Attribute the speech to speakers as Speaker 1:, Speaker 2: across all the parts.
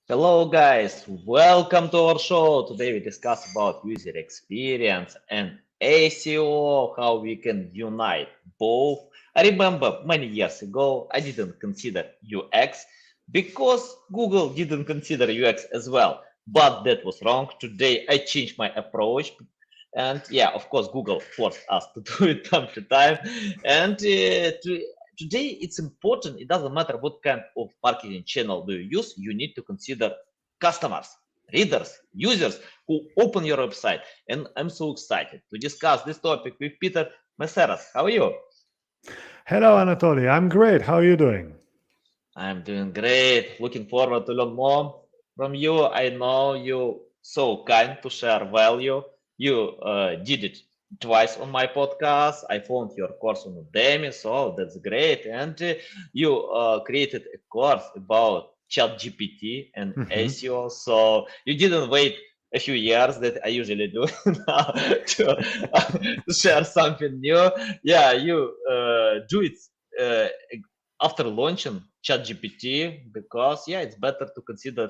Speaker 1: Hello guys, welcome to our show. Today we discuss about user experience and SEO, how we can unite both. I remember many years ago I didn't consider UX because Google didn't consider UX as well. But that was wrong. Today I changed my approach. And yeah, of course, Google forced us to do it time to time. And today it's important. It doesn't matter what kind of marketing channel do you use. You need to consider customers, readers, users who open your website. And I'm so excited to discuss this topic with Peter Mesarec. How are you?
Speaker 2: Hello, Anatoly. I'm great. How are you doing?
Speaker 1: I'm doing great. Looking forward to learn more from you. I know you so kind to share value. You did it twice on my podcast. I found your course on Udemy, so that's great. And you created a course about ChatGPT and
Speaker 2: Mhm.
Speaker 1: SEO. So you didn't wait a few years that I usually do now to share something new. Yeah, you do it uh, after launching ChatGPT because yeah, it's better to consider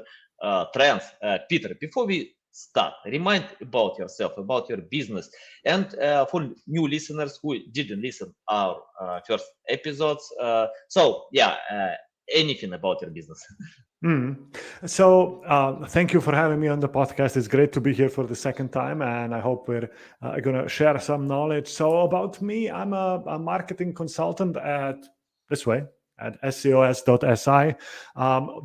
Speaker 1: trends. Peter, before we start, remind about yourself, about your business, and for new listeners who didn't listen our first episodes. Anything about your business.
Speaker 2: Mm. So, thank you for having me on the podcast. It's great to be here for the second time, and I hope we're going to share some knowledge. So, about me, I'm a marketing consultant at this way at SEOS.si,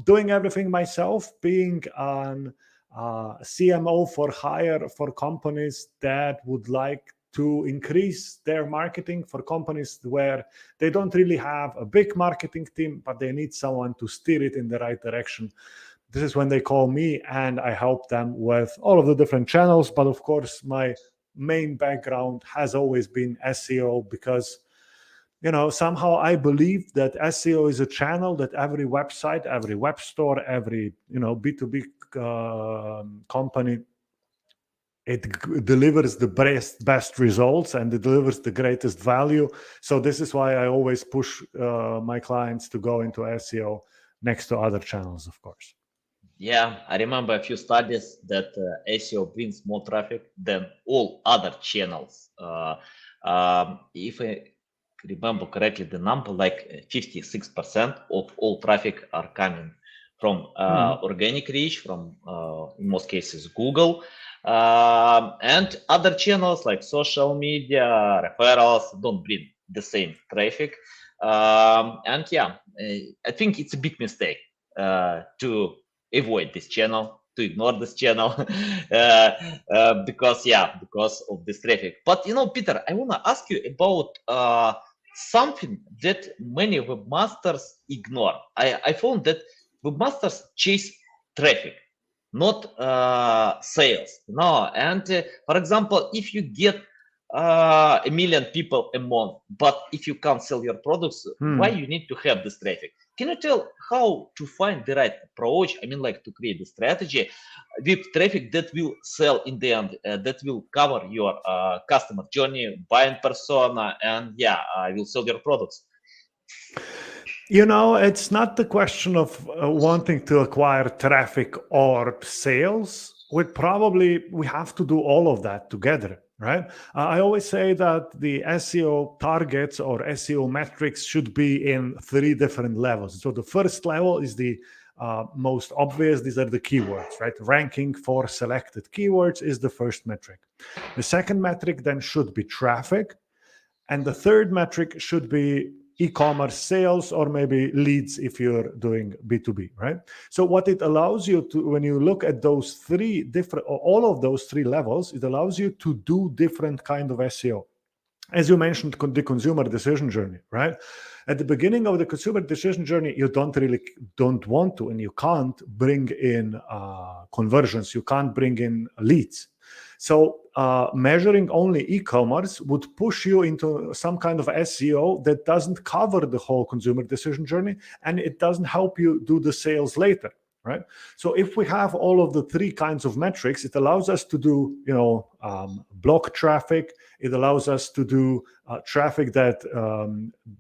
Speaker 2: doing everything myself, being an CMO for hire for companies that would like to increase their marketing, for companies where they don't really have a big marketing team, but they need someone to steer it in the right direction. This is when they call me, and I help them with all of the different channels. But of course, my main background has always been SEO because somehow I believe that SEO is a channel that every website, every web store, every B2B company, it delivers the best results, and it delivers the greatest value. So this is why I always push my clients to go into SEO next to other channels, of course.
Speaker 1: Yeah, I remember a few studies that SEO brings more traffic than all other channels. If I remember correctly, the number like 56% of all traffic are coming from
Speaker 2: Hmm.
Speaker 1: organic reach, from in most cases Google, and other channels like social media, referrals don't bring the same traffic. And yeah, I think it's a big mistake to avoid this channel, to ignore this channel, because of this traffic. But Peter, I want to ask you about something that many webmasters ignore. I found that webmasters chase traffic, not sales. No, and for example, if you get a million people a month, but if you can't sell your products, why
Speaker 2: Hmm.
Speaker 1: you need to have this traffic? Can you tell how to find the right approach? I mean, like to create the strategy with traffic that will sell in the end, that will cover your customer journey, buying persona, and will sell your products.
Speaker 2: It's not the question of wanting to acquire traffic or sales. We have to do all of that together, right? I always say that the SEO targets or SEO metrics should be in three different levels. So the first level is the most obvious. These are the keywords, right? Ranking for selected keywords is the first metric. The second metric then should be traffic. And the third metric should be e-commerce sales, or maybe leads if you're doing B2B, right? So what it allows you to, when you look at those three different, all of those three levels, it allows you to do different kind of SEO. As you mentioned, the consumer decision journey, right? At the beginning of the consumer decision journey, you don't want to, and you can't bring in conversions. You can't bring in leads. So measuring only e-commerce would push you into some kind of SEO that doesn't cover the whole consumer decision journey, and it doesn't help you do the sales later. right? So if we have all of the three kinds of metrics, it allows us to do, block traffic. It allows us to do traffic that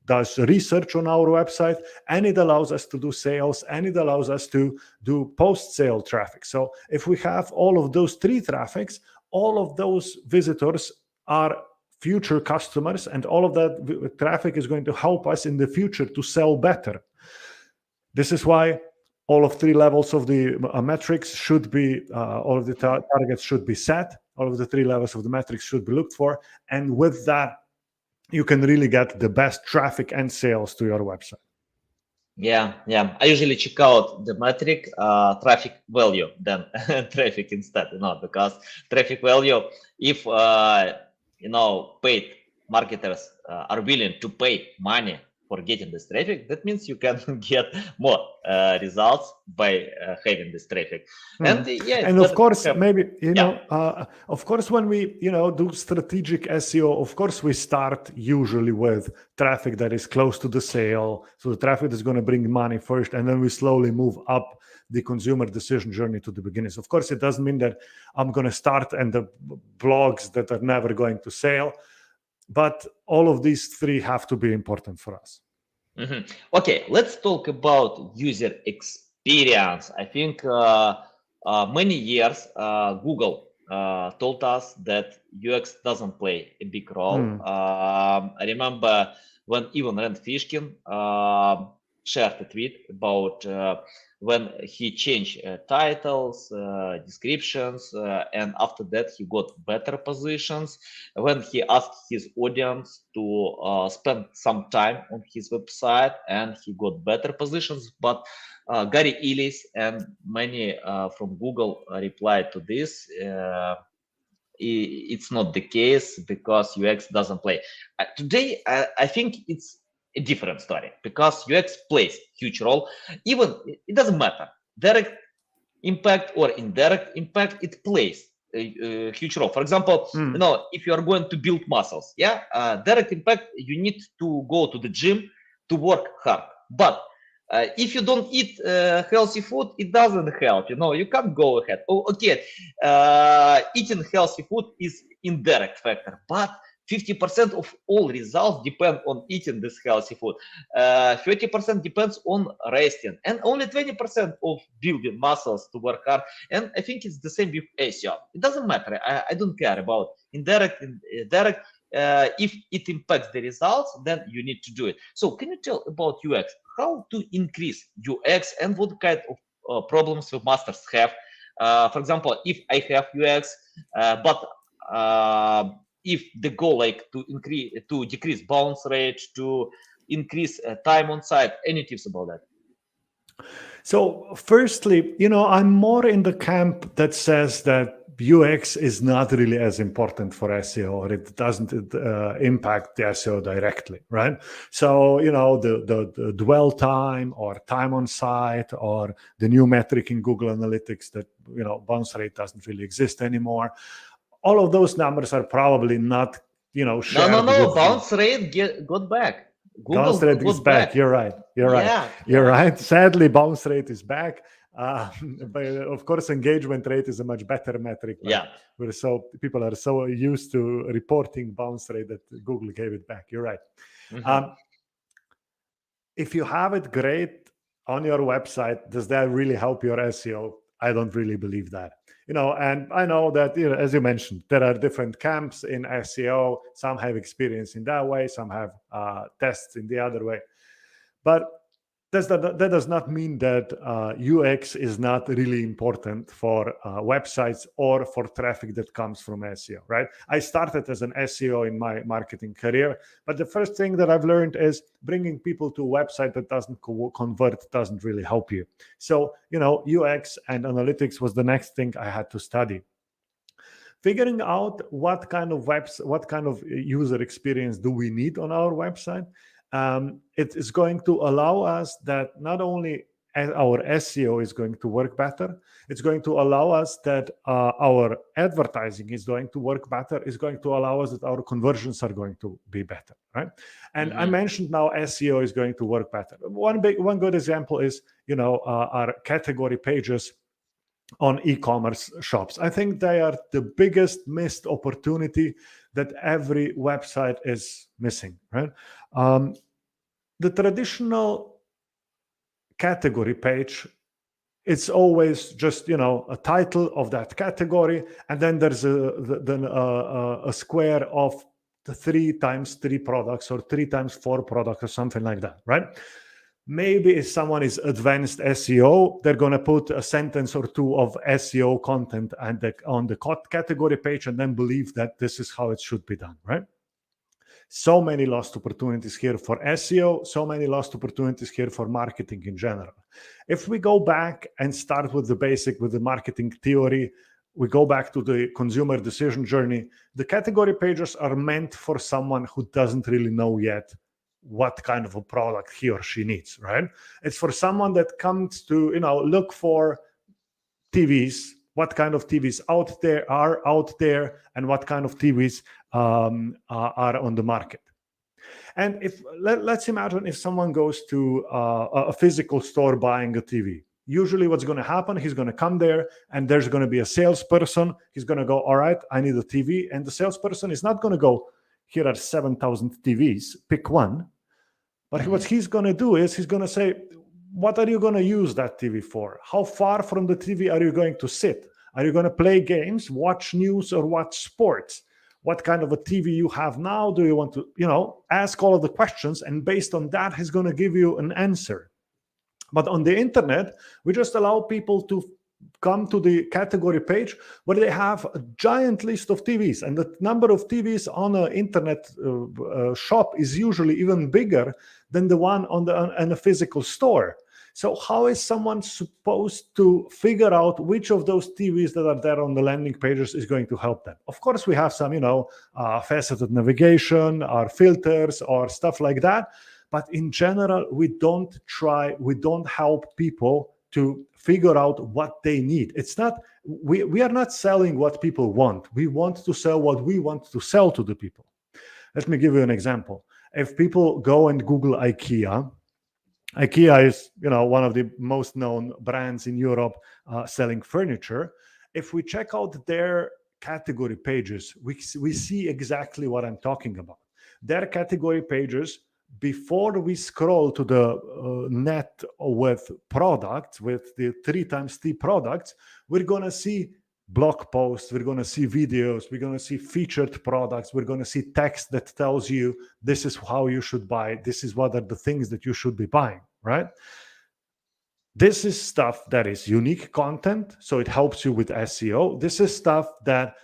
Speaker 2: does research on our website, and it allows us to do sales, and it allows us to do post-sale traffic. So if we have all of those three traffics, all of those visitors are future customers, and all of that traffic is going to help us in the future to sell better. This is why all of three levels of the metrics should be, all of the targets should be set. All of the three levels of the metrics should be looked for. And with that, you can really get the best traffic and sales to your website.
Speaker 1: Yeah. I usually check out the metric, traffic value, than traffic instead, because traffic value, if, paid marketers are willing to pay money for getting this traffic, that means you can get more results by having this traffic. And
Speaker 2: and of course, maybe, of course, when we, do strategic SEO, of course, we start usually with traffic that is close to the sale. So the traffic that's going to bring money first, and then we slowly move up the consumer decision journey to the beginnings. Of course, it doesn't mean that I'm going to start and the blogs that are never going to sell. But all of these three have to be important for us.
Speaker 1: Okay, let's talk about user experience. I think many years Google told us that UX doesn't play a big role. I remember when even Rand Fishkin shared a tweet about when he changed titles, descriptions, and after that he got better positions. When he asked his audience to spend some time on his website, and he got better positions. But Gary Ellis and many from Google replied to this. It's not the case because UX doesn't play. Today, I think it's a different story, because UX plays huge role. Even it doesn't matter, direct impact or indirect impact, it plays a huge role. For example, if you are going to build muscles, direct impact, you need to go to the gym to work hard. But if you don't eat healthy food, it doesn't help. You can't go ahead. Eating healthy food is indirect factor, but 50% of all results depend on eating this healthy food. 30% depends on resting, and only 20% of building muscles to work hard. And I think it's the same with SEO. It doesn't matter. I don't care about indirect. If it impacts the results, then you need to do it. So can you tell about UX? How to increase UX, and what kind of problems webmasters have? For example, if I have UX, but if the goal to decrease bounce rate, to increase time on site, any tips about that?
Speaker 2: So firstly, I'm more in the camp that says that UX is not really as important for SEO, or it doesn't impact the SEO directly, right? So, the dwell time or time on site, or the new metric in Google Analytics that, bounce rate doesn't really exist anymore. All of those numbers are probably not, shared.
Speaker 1: No. Bounce rate got back. Google
Speaker 2: bounce rate is back. You're right. You're right. Sadly, bounce rate is back. But of course, engagement rate is a much better metric. People are so used to reporting bounce rate that Google gave it back. You're right. If you have it great on your website, does that really help your SEO? I don't really believe that. And I know that, as you mentioned, there are different camps in SEO. Some have experience in that way, some have tests in the other way. But that does not mean that UX is not really important for websites or for traffic that comes from SEO, right? I started as an SEO in my marketing career, but the first thing that I've learned is bringing people to a website that doesn't convert doesn't really help you. So, UX and analytics was the next thing I had to study. Figuring out what kind of user experience do we need on our website. It is going to allow us that not only our SEO is going to work better. It's going to allow us that our advertising is going to work better. It's going to allow us that our conversions are going to be better, right? And I mentioned now SEO is going to work better. One good example is, our category pages on e-commerce shops. I think they are the biggest missed opportunity that every website is missing, right? The traditional category page, it's always just a title of that category, and then there's a square of the 3 times 3 products or 3 times 4 products or something like that, right? Maybe if someone is advanced SEO, they're going to put a sentence or 2 of SEO content on the category page and then believe that this is how it should be done, right? So many lost opportunities here for SEO, so many lost opportunities here for marketing in general. If we go back and start with the basic, with the marketing theory, we go back to the consumer decision journey, the category pages are meant for someone who doesn't really know yet what kind of a product he or she needs, right? It's for someone that comes to, look for TVs, what kind of TVs are out there, and what kind of TVs are on the market. And if let's imagine if someone goes to a physical store buying a TV. Usually what's going to happen, he's going to come there and there's going to be a salesperson. He's going to go, all right, I need a TV. And the salesperson is not going to go, here are 7,000 TVs, pick one. But what he's going to do is he's going to say, what are you going to use that TV for? How far from the TV are you going to sit? Are you going to play games, watch news, or watch sports? What kind of a TV you have now? Do you want to, ask all of the questions? And based on that, he's going to give you an answer. But on the internet, we just allow people to come to the category page where they have a giant list of TVs. And the number of TVs on an internet shop is usually even bigger than the one in a physical store. So how is someone supposed to figure out which of those TVs that are there on the landing pages is going to help them? Of course, we have some, faceted navigation or filters or stuff like that. But in general, we don't help people to figure out what they need. It's not, we are not selling what people want. We want to sell what we want to sell to the people. Let me give you an example. If people go and Google IKEA is, one of the most known brands in Europe selling furniture. If we check out their category pages, we see exactly what I'm talking about. Their category pages, before we scroll to the net with products, with the 3 times T products, we're going to see blog posts, we're going to see videos, we're going to see featured products, we're going to see text that tells you this is how you should buy, this is what are the things that you should be buying, right? This is stuff that is unique content, so it helps you with SEO. This is stuff that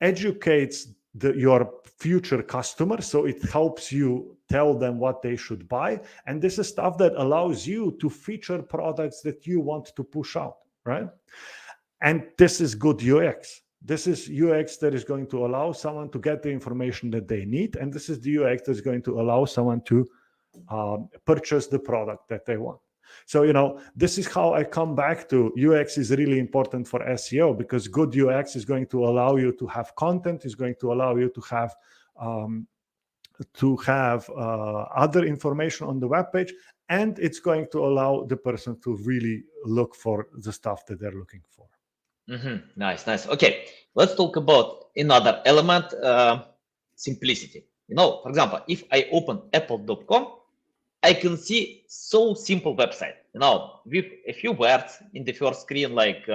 Speaker 2: educates your future customers, so it helps you tell them what they should buy. And this is stuff that allows you to feature products that you want to push out, right? And this is good UX. This is UX that is going to allow someone to get the information that they need. And this is the UX that is going to allow someone to purchase the product that they want. So, this is how I come back to UX is really important for SEO, because good UX is going to allow you to have content, is going to allow you to have other information on the web page, and it's going to allow the person to really look for the stuff that they're looking for.
Speaker 1: Nice. Okay, let's talk about another element, simplicity. For example, if I open apple.com, I can see so simple website, with a few words in the first screen, like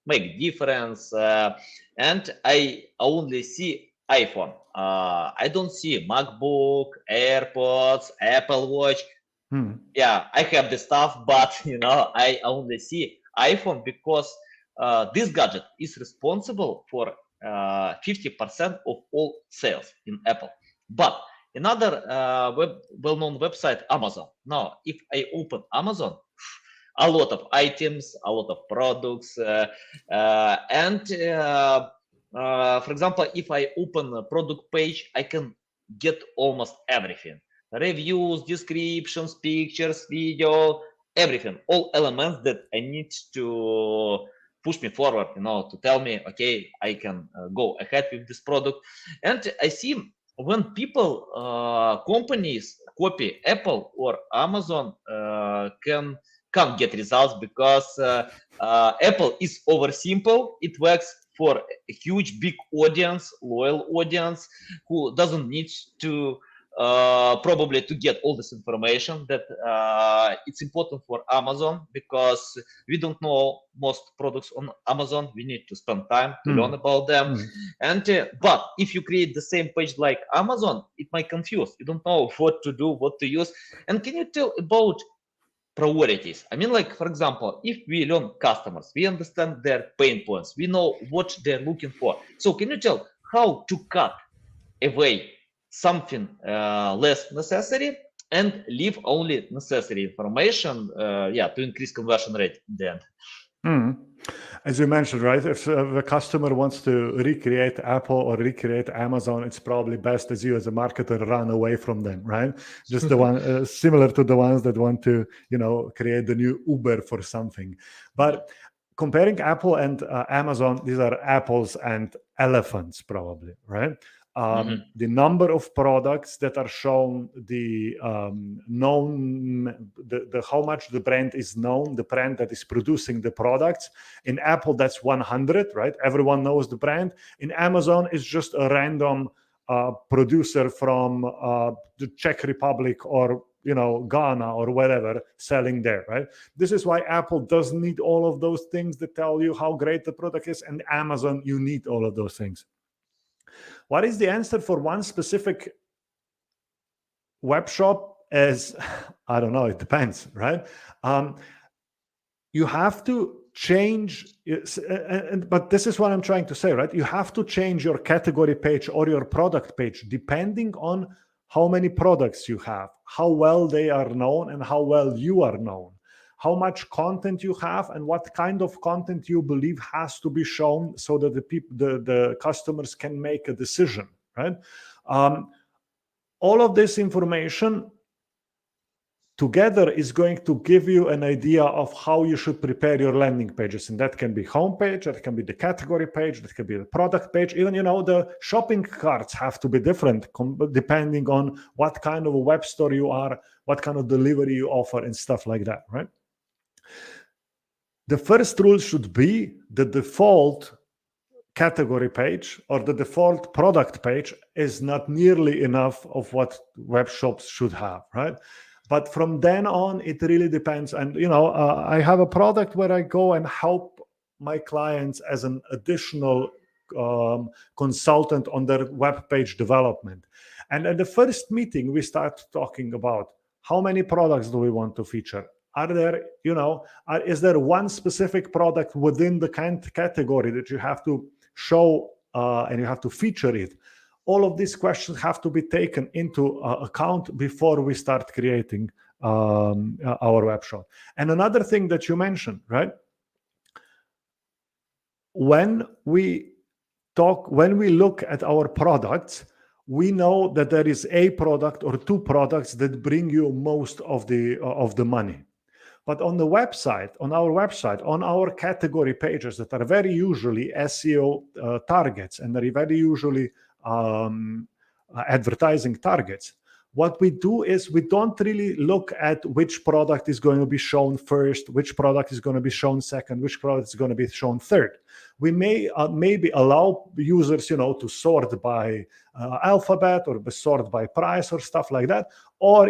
Speaker 1: make difference, and I only see iPhone. I don't see MacBook, AirPods, Apple Watch. Yeah, I have the stuff, but I only see iPhone because this gadget is responsible for 50% of all sales in Apple. But another well-known website, Amazon. Now, if I open Amazon, a lot of items, a lot of products, and for example, if I open a product page, I can get almost everything: reviews, descriptions, pictures, video, everything, all elements that I need to push me forward, to tell me, okay, I can go ahead with this product. And I see when people, companies copy Apple or Amazon, can't get results because Apple is over simple. It works for a huge, big audience, loyal audience who doesn't need to probably to get all this information that it's important for Amazon, because we don't know most products on Amazon. We need to spend time to learn about them. And but if you create the same page like Amazon, it might confuse. You don't know what to do, what to use. And can you tell about priorities? I mean, like, for example, if we learn customers, we understand their pain points, we know what they're looking for. So can you tell how to cut away something less necessary and leave only necessary information, to increase conversion rate in the end?
Speaker 2: As you mentioned, right, if the customer wants to recreate Apple or recreate Amazon, it's probably best as you as a marketer run away from them, right? Just the one similar to the ones that want to, create the new Uber for something. But comparing Apple and Amazon, these are apples and elephants probably, right? The number of products that are shown, the known, the how much the brand is known, the brand that is producing the products. In Apple, that's 100, right? Everyone knows the brand. In Amazon, it's just a random producer from the Czech Republic or Ghana or whatever selling there, right? This is why Apple doesn't need all of those things that tell you how great the product is, and Amazon, you need all of those things. What is the answer for one specific web shop? Is, I don't know, it depends, right? You have to change, but this is what I'm trying to say, right? You have to change your category page or your product page depending on how many products you have, how well they are known, and how well you are known, how much content you have, and what kind of content you believe has to be shown so that the customers can make a decision, right? All of this information together is going to give you an idea of how you should prepare your landing pages. And that can be homepage, that can be the category page, that can be the product page. Even, the shopping carts have to be different depending on what kind of a web store you are, what kind of delivery you offer, and stuff like that, right? The first rule should be the default category page or the default product page is not nearly enough of what web shops should have, right? But from then on, it really depends. And, I have a product where I go and help my clients as an additional consultant on their web page development. And at the first meeting, we start talking about how many products do we want to feature? Are there, is there one specific product within the category that you have to show and you have to feature it? All of these questions have to be taken into account before we start creating our web shop. And another thing that you mentioned, right? When we look at our products, we know that there is a product or two products that bring you most of the money. But on the website, on our category pages that are very usually SEO targets and are very usually advertising targets, what we do is we don't really look at which product is going to be shown first, which product is going to be shown second, which product is going to be shown third. We may maybe allow users, to sort by alphabet or sort by price or stuff like that. Or,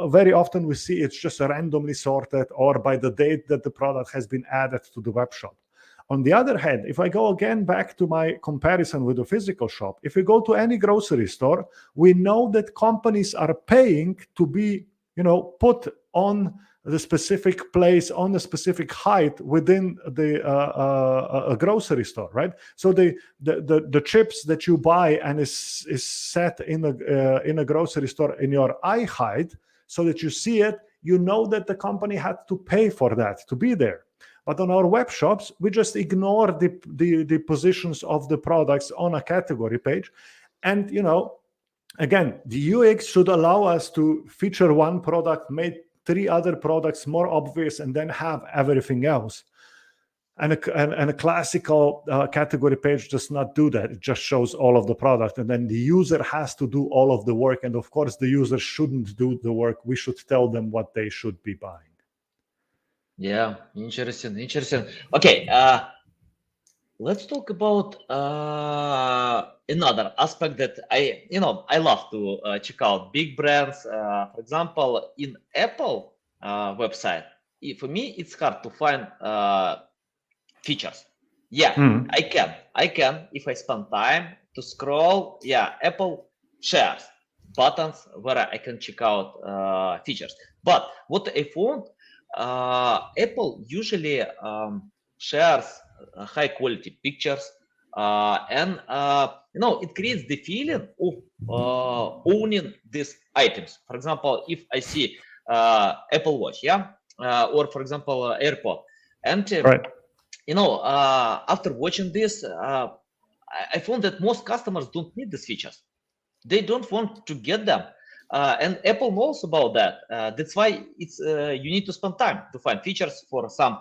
Speaker 2: very often we see it's just randomly sorted or by the date that the product has been added to the web shop. On the other hand, if I go again back to my comparison with the physical shop, if we go to any grocery store, we know that companies are paying to be, put on the specific place, on the specific height within the a grocery store, right? So the chips that you buy and is set in a grocery store in your eye height, so that you see it, you know that the company had to pay for that to be there. But on our web shops, we just ignore the positions of the products on a category page. And, again, the UX should allow us to feature one product 3 other products more obvious and then have everything else. And a classical category page does not do that. It just shows all of the product, and then the user has to do all of the work. And of course, the user shouldn't do the work. We should tell them what they should be buying.
Speaker 1: Yeah, interesting. Okay, let's talk about another aspect that I love to check out big brands. For example, in Apple website, for me, it's hard to find features. Yeah, I can if I spend time to scroll. Yeah, Apple shares buttons where I can check out features. But what I found, Apple usually shares high quality pictures, and it creates the feeling of owning these items. For example, if I see Apple Watch, or for example AirPod, and
Speaker 2: Right.
Speaker 1: after watching this, I found that most customers don't need these features. They don't want to get them. And Apple knows about that. That's why it's you need to spend time to find features for some,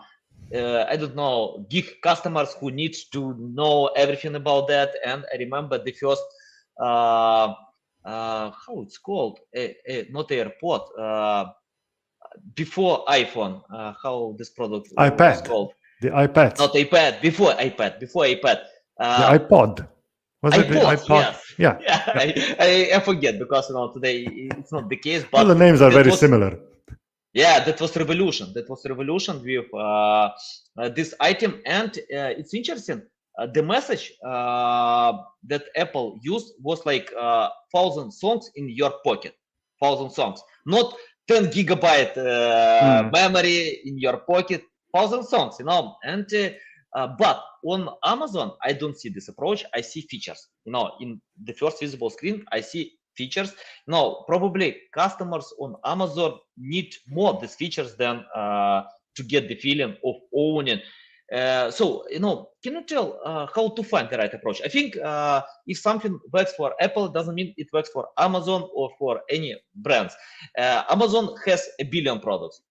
Speaker 1: I don't know, geek customers who need to know everything about that. And I remember the first, how it's called, not AirPod, before iPhone, how this product was
Speaker 2: iPad.
Speaker 1: called.
Speaker 2: The iPad.
Speaker 1: Not iPad, before iPad.
Speaker 2: The iPod. Was it the iPod?
Speaker 1: Yes.
Speaker 2: Yeah.
Speaker 1: I forget because today it's not the case. But
Speaker 2: well, the names are very similar.
Speaker 1: Yeah, that was revolution. That was revolution with this item, and it's interesting. The message that Apple used was like 1,000 songs in your pocket. 1,000 songs, not 10 gigabyte memory in your pocket. 1,000 songs, and but on Amazon, I don't see this approach. I see features. In the first visible screen, I see features. No, probably customers on Amazon need more these features than to get the feeling of owning. So, can you tell how to find the right approach? I think if something works for Apple, doesn't mean it works for Amazon or for any brands. Amazon has 1 billion products.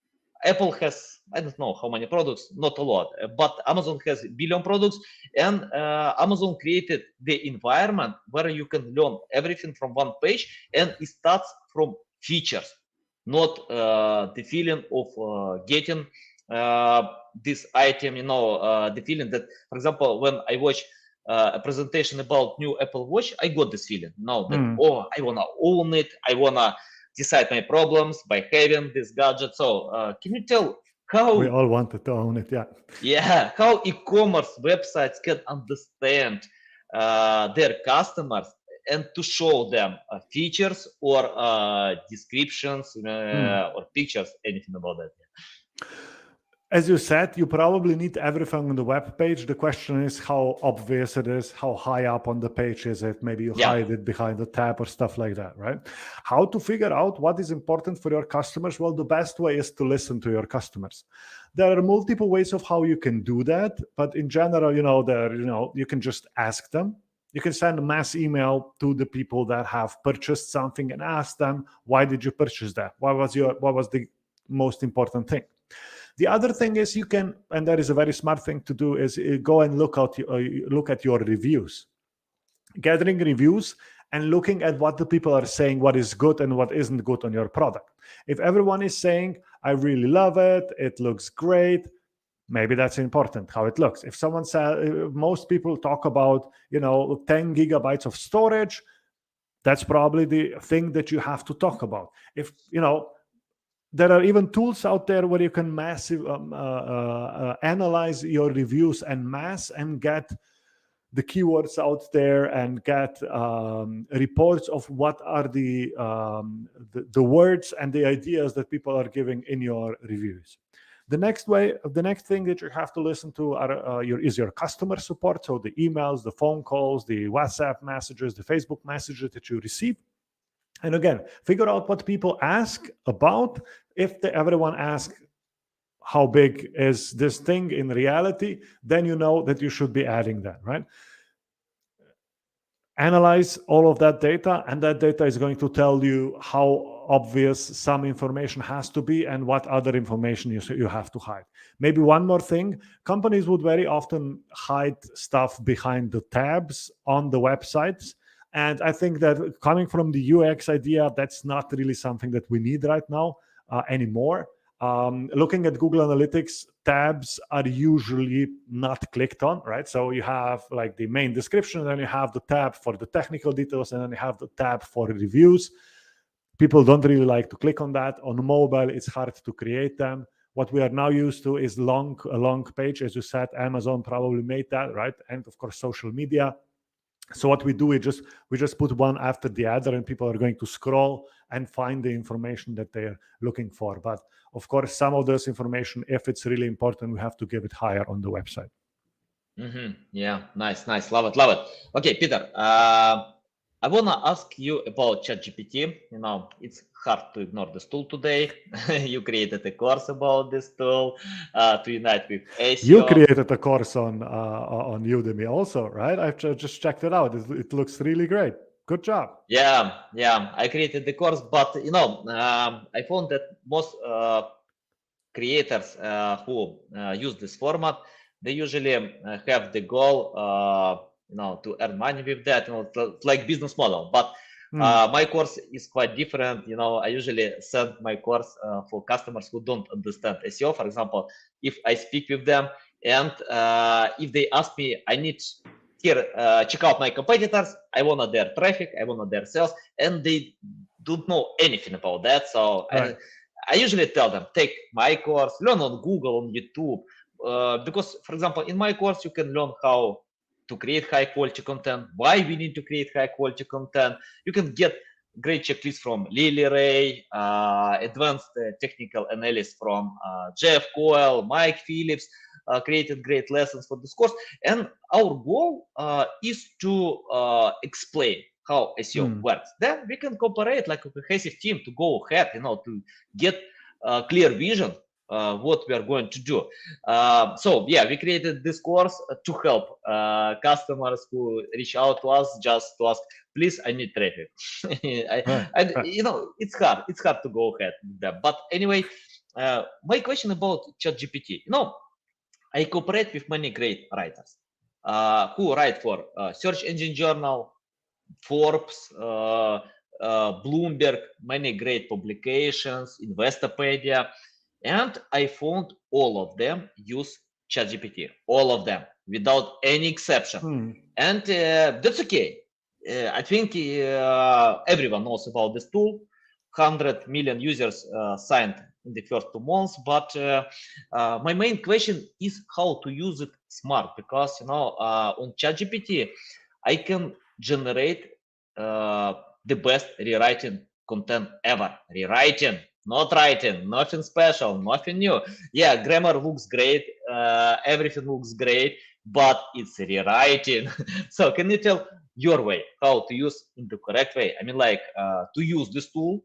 Speaker 1: Apple has, I don't know how many products, not a lot, but Amazon has 1 billion products, and Amazon created the environment where you can learn everything from one page, and it starts from features, not the feeling of getting this item, the feeling that, for example, when I watch a presentation about new Apple Watch, I got this feeling now that, I want to own it, I want to decide my problems by having this gadget. So can you tell how
Speaker 2: we all wanted to own it?
Speaker 1: How e-commerce websites can understand their customers and to show them features or descriptions or pictures, anything about that?
Speaker 2: As you said, you probably need everything on the web page. The question is how obvious it is, how high up on the page is it? Maybe you hide it behind a tab or stuff like that, right? How to figure out what is important for your customers? Well, the best way is to listen to your customers. There are multiple ways of how you can do that, but in general, you can just ask them. You can send a mass email to the people that have purchased something and ask them, why did you purchase that? What was the most important thing? The other thing is you can, and that is a very smart thing to do, is go and look at your reviews. Gathering reviews and looking at what the people are saying, what is good and what isn't good on your product. If everyone is saying, I really love it, it looks great, maybe that's important, how it looks. If someone says, most people talk about, 10 gigabytes of storage, that's probably the thing that you have to talk about. If, there are even tools out there where you can analyze your reviews en masse and get the keywords out there and get reports of what are the words and the ideas that people are giving in your reviews. The next thing that you have to listen to is your customer support, so the emails, the phone calls, the WhatsApp messages, the Facebook messages that you receive. And again, figure out what people ask about. If everyone asks, how big is this thing in reality, then you know that you should be adding that, right? Analyze all of that data, and that data is going to tell you how obvious some information has to be and what other information you have to hide. Maybe one more thing, companies would very often hide stuff behind the tabs on the websites. And I think that coming from the UX idea, that's not really something that we need right now anymore. Looking at Google Analytics, tabs are usually not clicked on, right? So you have like the main description, and then you have the tab for the technical details, and then you have the tab for reviews. People don't really like to click on that. On mobile, it's hard to create them. What we are now used to is a long page. As you said, Amazon probably made that, right? And of course, social media. So what we do, we just put one after the other, and people are going to scroll and find the information that they're looking for. But of course, some of this information, if it's really important, we have to give it higher on the website.
Speaker 1: Yeah, nice. Love it. Okay, Peter, I want to ask you about ChatGPT. It's hard to ignore this tool today. You created a course about this tool to unite with SEO.
Speaker 2: You created a course on Udemy also, right? I've just checked it out. It looks really great. Good job.
Speaker 1: Yeah. I created the course, but I found that most creators who use this format, they usually have the goal, to earn money with that. It's like business model. But my course is quite different. I usually send my course for customers who don't understand SEO. For example, if I speak with them and if they ask me, I need here, check out my competitors. I want their traffic, I want their sales, and they don't know anything about that. So
Speaker 2: right.
Speaker 1: I usually tell them, take my course, learn on Google, on YouTube, because, for example, in my course, you can learn how to create high quality content, why we need to create high quality content. You can get great checklists from Lily Ray, advanced technical analysis from Jeff Coyle, Mike Phillips, created great lessons for this course. And our goal is to explain how SEO works. Then we can cooperate like a cohesive team to go ahead, to get a clear vision what we are going to do. So yeah, we created this course to help customers who reach out to us just to ask, please, I need traffic. It's hard to go ahead with that. But anyway, my question about ChatGPT. I cooperate with many great writers who write for Search Engine Journal, Forbes, Bloomberg, many great publications, Investopedia, and I found all of them use ChatGPT, all of them, without any exception. And that's okay. I think everyone knows about this tool. 100 million users signed in the first 2 months, but my main question is how to use it smart, because on ChatGPT I can generate the best rewriting content ever. Rewriting, not writing, nothing special, nothing new. Yeah, grammar looks great, everything looks great, but it's rewriting. So can you tell your way how to use in the correct way? I mean, like to use this tool,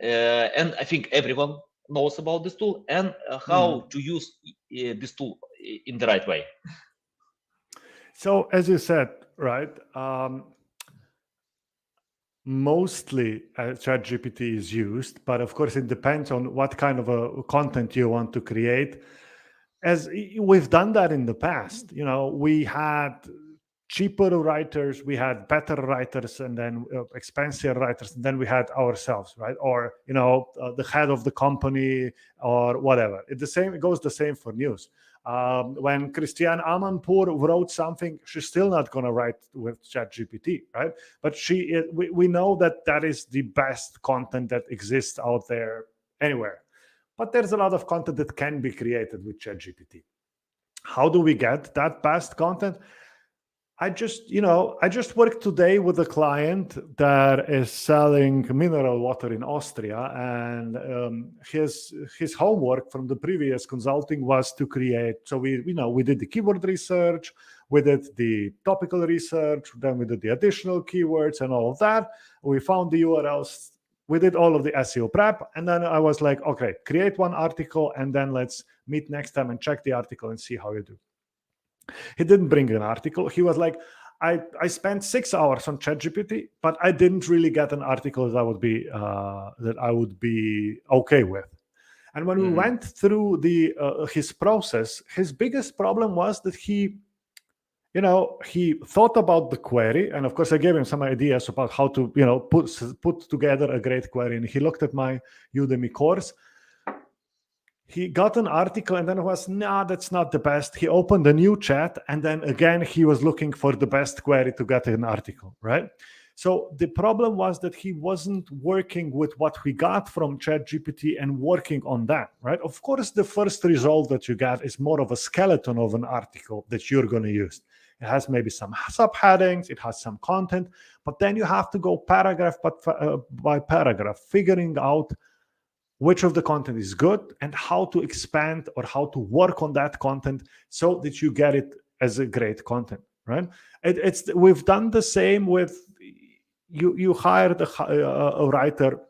Speaker 1: and I think everyone knows about this tool, and how to use this tool in the right way.
Speaker 2: So as you said, right, mostly ChatGPT is used, but of course it depends on what kind of a content you want to create. As we've done that in the past, we had cheaper writers, we had better writers, and then expensive writers, and then we had ourselves, right? Or the head of the company or whatever. It goes the same for news. When Christiane Amanpour wrote something, she's still not going to write with ChatGPT, right? But we know that is the best content that exists out there anywhere. But there's a lot of content that can be created with ChatGPT. How do we get that best content? I just worked today with a client that is selling mineral water in Austria, and his homework from the previous consulting was to create. So we did the keyword research, we did the topical research, then we did the additional keywords and all of that. We found the URLs. We did all of the SEO prep, and then I was like, okay, create one article, and then let's meet next time and check the article and see how you do. He didn't bring an article. He was like, I spent 6 hours on ChatGPT, but I didn't really get an article that I would be okay with. And when we went through his process, his biggest problem was that he thought about the query, and of course I gave him some ideas about how to put together a great query. And he looked at my Udemy course. He got an article and then was, nah, that's not the best. He opened a new chat and then again he was looking for the best query to get an article, right? So the problem was that he wasn't working with what we got from ChatGPT and working on that, right? Of course, the first result that you get is more of a skeleton of an article that you're going to use. It has maybe some subheadings, it has some content, but then you have to go paragraph by paragraph, figuring out which of the content is good and how to expand or how to work on that content so that you get it as a great content, right? We've done the same with you hired a writer.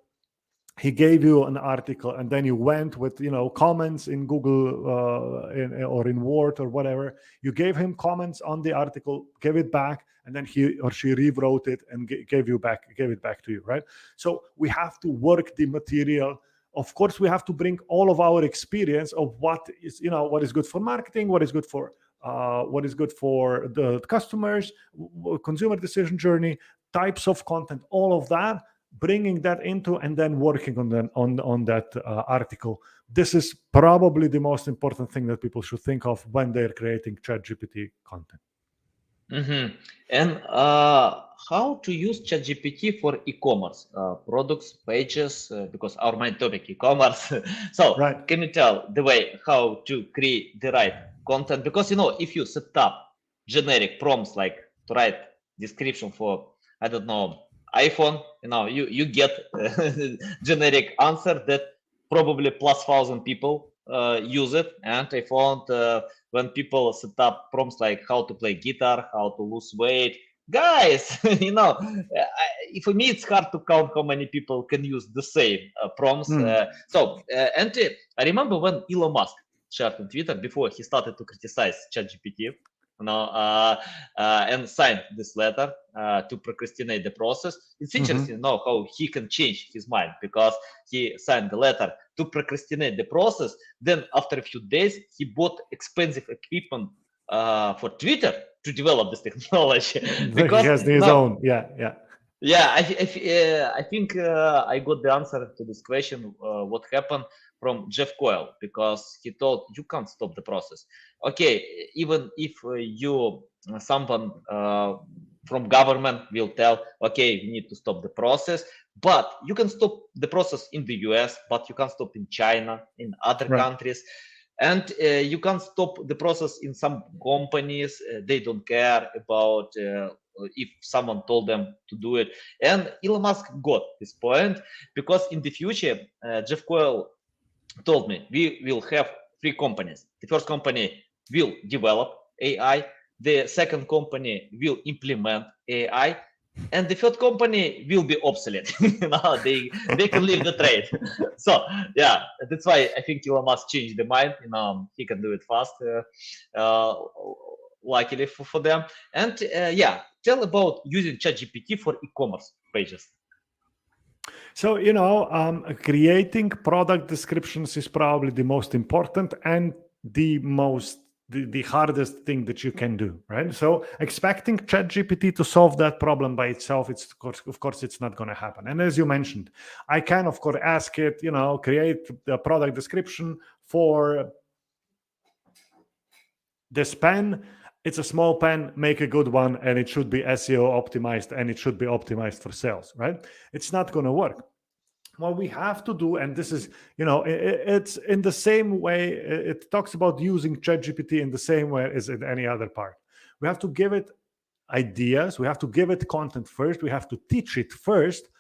Speaker 2: He gave you an article and then you went with comments in Google or in Word or whatever. You gave him comments on the article, gave it back, and then he or she rewrote it and gave it back to you, right? So we have to work the material. Of course, we have to bring all of our experience of what is good for marketing, what is good for the customers, consumer decision journey, types of content, all of that, bringing that into and then working on that article. This is probably the most important thing that people should think of when they're creating ChatGPT content.
Speaker 1: And how to use ChatGPT for e-commerce products, pages, because our main topic e-commerce. So
Speaker 2: right.
Speaker 1: Can you tell the way how to create the right content? Because if you set up generic prompts like to write description for, I don't know, iPhone, you get generic answer that probably plus 1,000 people use it. And I found when people set up prompts like how to play guitar, how to lose weight, guys, for me it's hard to count how many people can use the same prompts. And I remember when Elon Musk shared on Twitter before he started to criticize ChatGPT, and signed this letter to procrastinate the process. It's interesting to know how he can change his mind, because he signed the letter to procrastinate the process. Then after a few days, he bought expensive equipment for Twitter to develop this technology.
Speaker 2: Because he has his own, yeah.
Speaker 1: Yeah, I think I got the answer to this question, what happened from Jeff Coyle, because he told you can't stop the process. Okay, even if someone from government will tell, okay, we need to stop the process, but you can stop the process in the US, but you can't stop in China, in other countries. And you can't stop the process in some companies. They don't care about if someone told them to do it. And Elon Musk got this point, because in the future, Jeff Coyle told me, we will have 3 companies. The first company will develop AI. The second company will implement AI. And the third company will be obsolete. They can leave the trade. So yeah, that's why I think Elon Musk changed the mind. He can do it fast, luckily for them. And tell about using ChatGPT for e-commerce pages.
Speaker 2: So, creating product descriptions is probably the most important and the hardest thing that you can do, right? So expecting ChatGPT to solve that problem by itself, of course, it's not going to happen. And as you mentioned, I can, of course, ask it, create the product description for this pen. It's a small pen, make a good one, and it should be SEO optimized, and it should be optimized for sales, right? It's not going to work. What we have to do, and this is, it's in the same way, it talks about using ChatGPT in the same way as in any other part. We have to give it ideas. We have to give it content first. We have to teach it first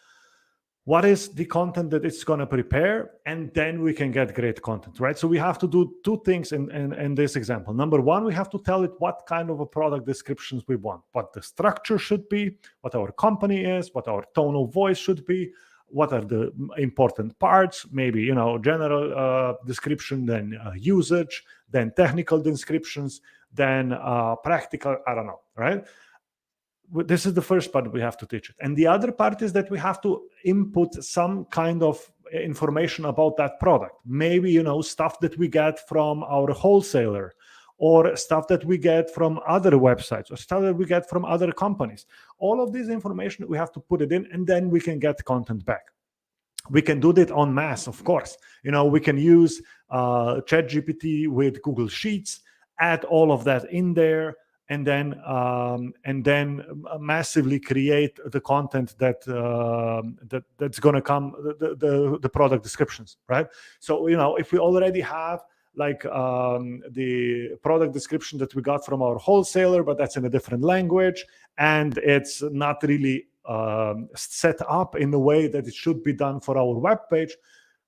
Speaker 2: what is the content that it's going to prepare, and then we can get great content, right? So we have to do 2 things in this example. Number 1, we have to tell it what kind of a product descriptions we want, what the structure should be, what our company is, what our tone of voice should be, what are the important parts, maybe, general description, then usage, then technical descriptions, then practical, I don't know, right? this is the first part we have to teach it. And the other part is that we have to input some kind of information about that product. Maybe, stuff that we get from our wholesaler, or stuff that we get from other websites, or stuff that we get from other companies. All of this information, we have to put it in, and then we can get content back. We can do that en masse, of course. We can use ChatGPT with Google Sheets, add all of that in there, and then massively create the content that's going to come, the product descriptions, right? So if we already have like the product description that we got from our wholesaler, but that's in a different language, and it's not really set up in the way that it should be done for our web page,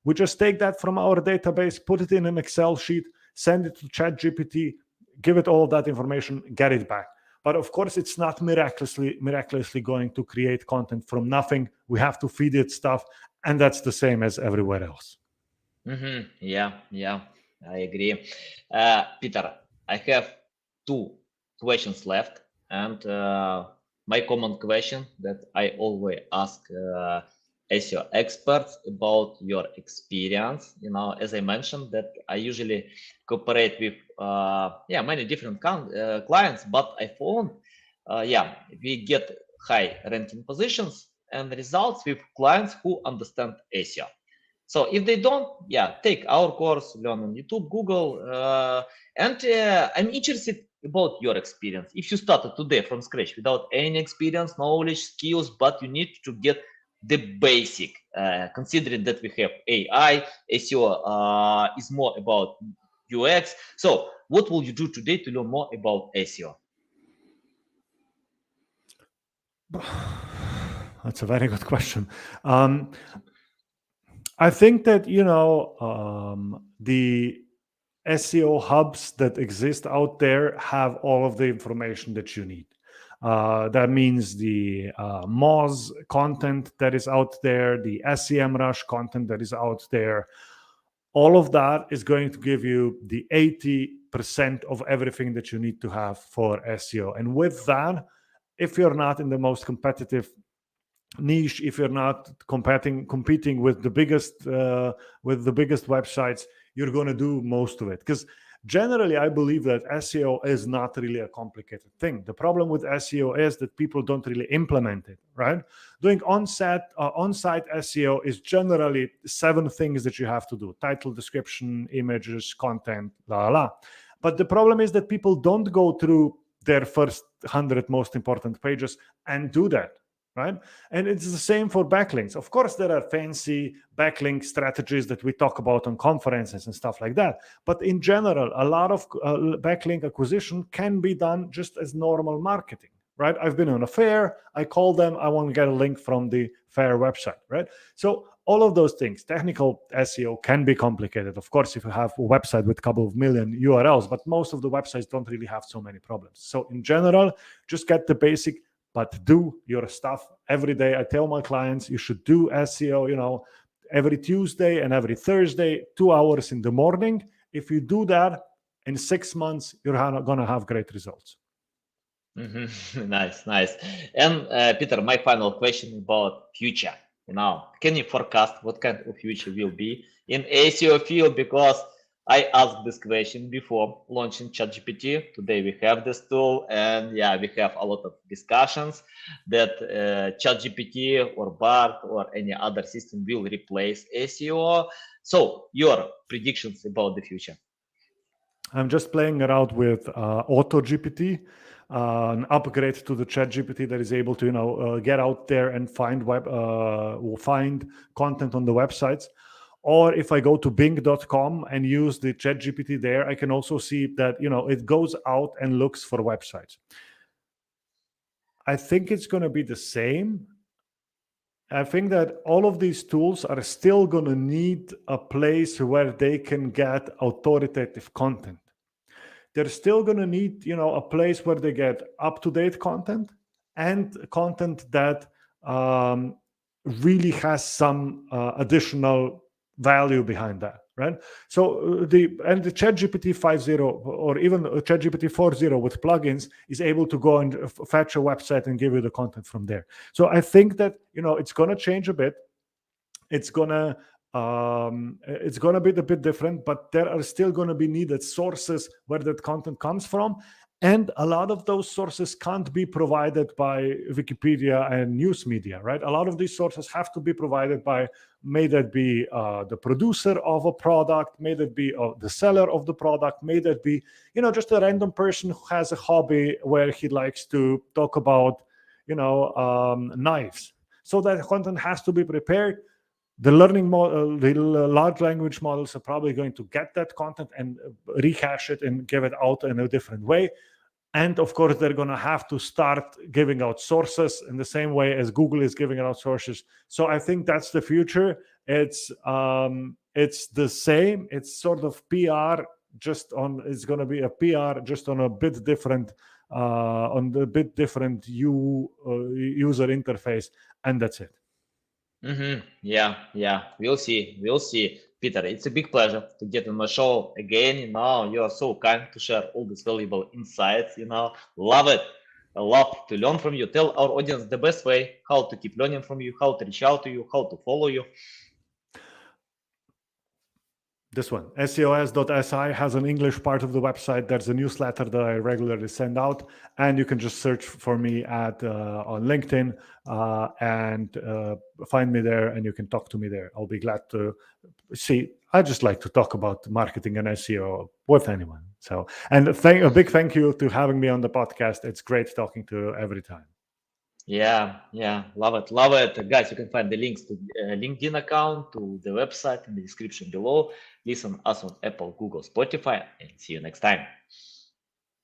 Speaker 2: we just take that from our database, put it in an Excel sheet, send it to ChatGPT, give it all that information, get it back. But of course, it's not miraculously going to create content from nothing. We have to feed it stuff, and that's the same as everywhere else.
Speaker 1: Yeah, I agree. Peter, I have 2 questions left, and my common question that I always ask SEO experts about your experience. As I mentioned, that I usually cooperate with many different clients, but I found we get high ranking positions and results with clients who understand SEO. So if they don't, take our course, learn on YouTube, Google, and I'm interested about your experience. If you started today from scratch without any experience, knowledge, skills, but you need to get the basic, considering that we have AI, SEO is more about UX. So what will you do today to learn more about SEO?
Speaker 2: That's a very good question. I think that, the SEO hubs that exist out there have all of the information that you need. That means the Moz content that is out there, the SEMrush content that is out there. All of that is going to give you the 80% of everything that you need to have for SEO. And with that, if you're not in the most competitive niche, if you're not competing with the biggest websites, you're going to do most of it. Because generally, I believe that SEO is not really a complicated thing. The problem with SEO is that people don't really implement it, right? Doing on-site SEO is generally 7 things that you have to do: title, description, images, content, But the problem is that people don't go through their first 100 most important pages and do that. Right? And it's the same for backlinks. Of course, there are fancy backlink strategies that we talk about on conferences and stuff like that. But in general, a lot of backlink acquisition can be done just as normal marketing, right? I've been on a fair, I call them, I want to get a link from the fair website, right? So all of those things, technical SEO can be complicated. Of course, if you have a website with a couple of million URLs, but most of the websites don't really have so many problems. So in general, just get the basic, but do your stuff every day. I tell my clients you should do SEO, every Tuesday and every Thursday, 2 hours in the morning. If you do that, in 6 months, you're going to have great results.
Speaker 1: Nice. And Peter, my final question about future. Can you forecast what kind of future will be in SEO field? Because I asked this question before launching ChatGPT. Today we have this tool, and we have a lot of discussions that ChatGPT or Bard or any other system will replace SEO. So your predictions about the future?
Speaker 2: I'm just playing around with AutoGPT, an upgrade to the ChatGPT that is able to get out there and find content on the websites. Or if I go to bing.com and use the ChatGPT there, I can also see that, it goes out and looks for websites. I think it's going to be the same. I think that all of these tools are still going to need a place where they can get authoritative content. They're still going to need, a place where they get up-to-date content and content that really has some additional value behind that, right? So the ChatGPT 5.0 or even ChatGPT 4.0 with plugins is able to go and fetch a website and give you the content from there. So I think that it's going to change a bit. It's gonna be a bit different, but there are still going to be needed sources where that content comes from, and a lot of those sources can't be provided by Wikipedia and news media, right? A lot of these sources have to be provided by, may that be the producer of a product, may that be the seller of the product, may that be just a random person who has a hobby where he likes to talk about knives. So that content has to be prepared. The learning model, the large language models are probably going to get that content and rehash it and give it out in a different way. And of course, they're going to have to start giving out sources in the same way as Google is giving out sources. So I think that's the future. It's the same. It's sort of PR it's going to be a PR just on a bit different, user interface, and that's it.
Speaker 1: Yeah. We'll see. Peter, it's a big pleasure to get on my show again. You are so kind to share all these valuable insights. Love it. I love to learn from you. Tell our audience the best way how to keep learning from you, how to reach out to you, how to follow you.
Speaker 2: This one, SEOS.si, has an English part of the website. There's a newsletter that I regularly send out, and you can just search for me on LinkedIn and find me there, and you can talk to me there. I'll be glad to see. I just like to talk about marketing and SEO with anyone. So, and a big thank you to having me on the podcast. It's great talking to you every time.
Speaker 1: Yeah. Love it. Guys, you can find the links to LinkedIn account, to the website in the description below. Listen us on Apple, Google, Spotify, and see you next time.